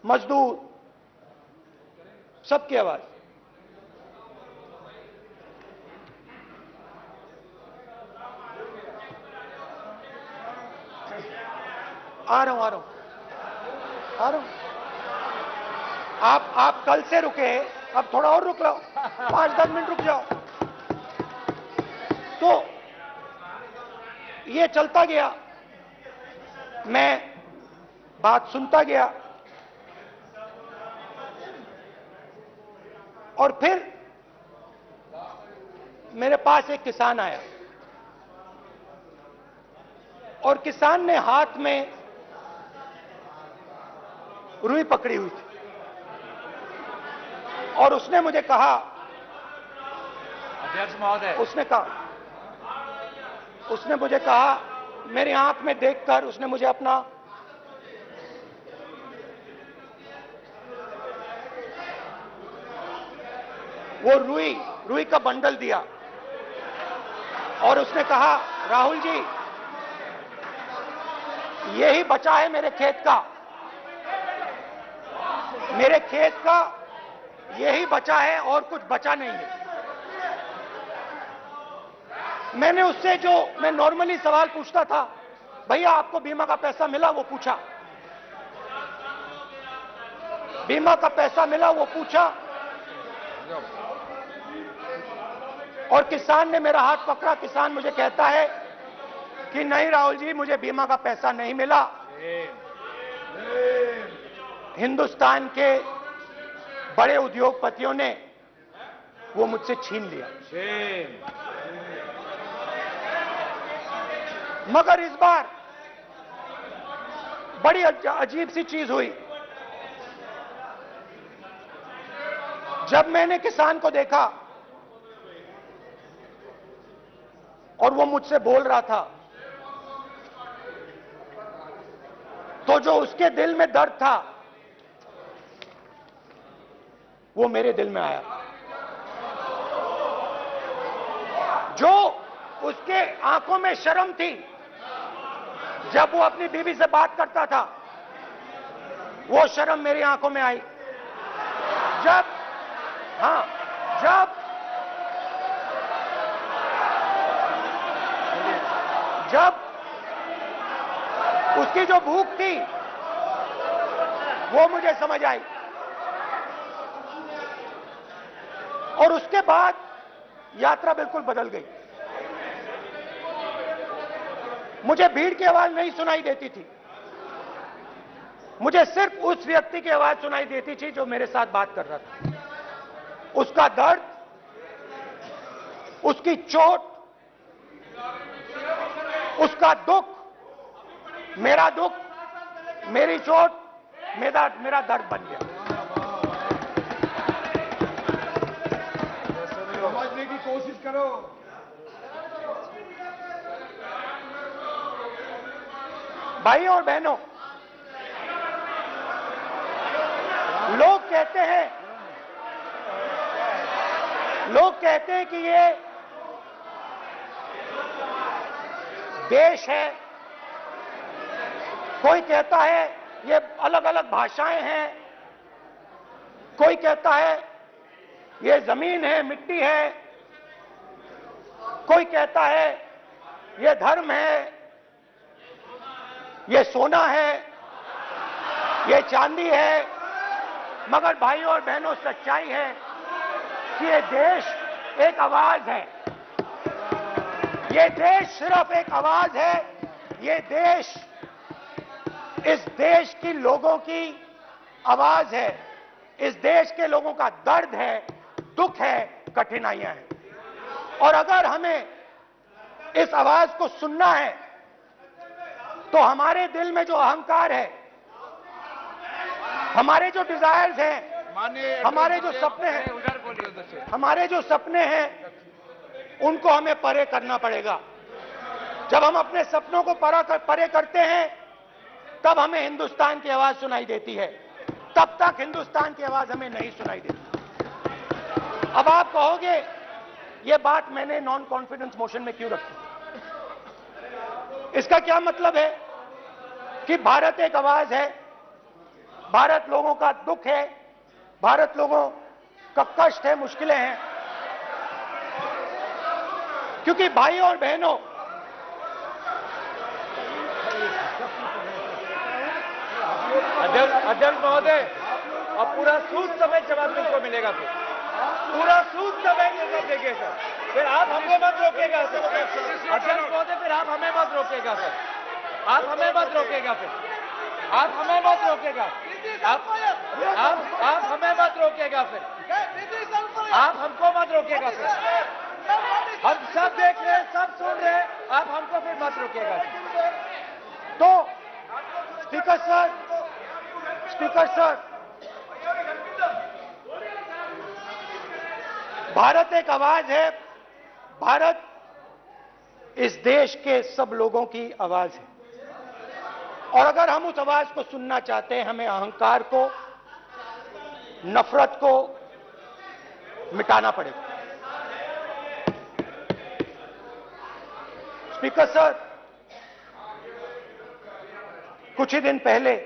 मजदूर, सबकी आवाज। आ रहा हूं। आप कल से रुके, अब थोड़ा और रुक लो, 5-10 मिनट रुक जाओ। तो ये चलता गया, मैं बात सुनता गया, और फिर मेरे पास एक किसान आया, और किसान ने हाथ में रुई पकड़ी हुई थी, और उसने मुझे कहा, अध्यक्ष महोदय, उसने मुझे कहा, मेरी आंख में देखकर उसने मुझे अपना वो रुई का बंडल दिया, और उसने कहा, राहुल जी, यही बचा है मेरे खेत का यही बचा है, और कुछ बचा नहीं है। मैंने उससे, जो मैं नॉर्मली सवाल पूछता था, भैया आपको बीमा का पैसा मिला, वो पूछा, बीमा का पैसा मिला, वो पूछा, और किसान ने मेरा हाथ पकड़ा। किसान मुझे कहता है कि नहीं राहुल जी, मुझे बीमा का पैसा नहीं मिला, हिंदुस्तान के बड़े उद्योगपतियों ने वो मुझसे छीन लिया। मगर इस बार बड़ी अजीब सी चीज हुई। जब मैंने किसान को देखा और वो मुझसे बोल रहा था, तो जो उसके दिल में दर्द था वो मेरे दिल में आया। जो उसके आंखों में शर्म थी जब वो अपनी बीवी से बात करता था, वो शर्म मेरी आंखों में आई। जब उसकी जो भूख थी वो मुझे समझ आई, और उसके बाद यात्रा बिल्कुल बदल गई। मुझे भीड़ की आवाज नहीं सुनाई देती थी, मुझे सिर्फ उस व्यक्ति की आवाज सुनाई देती थी जो मेरे साथ बात कर रहा था। उसका दर्द, उसकी चोट, उसका दुख, मेरा दुख, मेरी चोट, मेरा दर्द बन गया। समझने की कोशिश करो। भाइयों और बहनों, लोग कहते हैं कि ये देश है, कोई कहता है ये अलग अलग भाषाएं हैं, कोई कहता है ये जमीन है, मिट्टी है, कोई कहता है ये धर्म है, ये सोना है, ये चांदी है। मगर भाइयों और बहनों, सच्चाई है कि ये देश एक आवाज है, ये देश सिर्फ एक आवाज है। ये देश इस देश की लोगों की आवाज है, इस देश के लोगों का दर्द है, दुख है, कठिनाइयां हैं। और अगर हमें इस आवाज को सुनना है तो हमारे दिल में जो अहंकार है, हमारे जो डिजायर्स हैं, हमारे जो सपने हैं, उनको हमें परे करना पड़ेगा। जब हम अपने सपनों को परे करते हैं तब हमें हिंदुस्तान की आवाज सुनाई देती है, तब तक हिंदुस्तान की आवाज हमें नहीं सुनाई देती। अब आप कहोगे ये बात मैंने नॉन कॉन्फिडेंस मोशन में क्यों रखी? इसका क्या मतलब है कि भारत एक आवाज है, भारत लोगों का दुख है, भारत लोगों का कष्ट है, मुश्किलें हैं, क्योंकि भाई और बहनों, अध्यक्ष महोदय, अब पूरा सूद समेत जवाब तुमको मिलेगा, फिर पूरा सूद समेत जवाब देंगे सर। फिर आप हमें मत रोकेगा सर। अध्यक्ष महोदय, फिर आप हमें मत रोकेगा सर। आप हमें मत रोकेगा, फिर आप हमें मत रोकेगा। आप हमें मत रोकेगा, फिर आप हमको मत रोकेगा, फिर हम सब देख रहे हैं, सब सुन रहे हैं, आप हमको फिर मत रोकेगा। तो स्पीकर सर, भारत एक आवाज है, भारत इस देश के सब लोगों की आवाज है, और अगर हम उस आवाज को सुनना चाहते हैं, हमें अहंकार को, नफरत को मिटाना पड़ेगा। स्पीकर सर, कुछ ही दिन पहले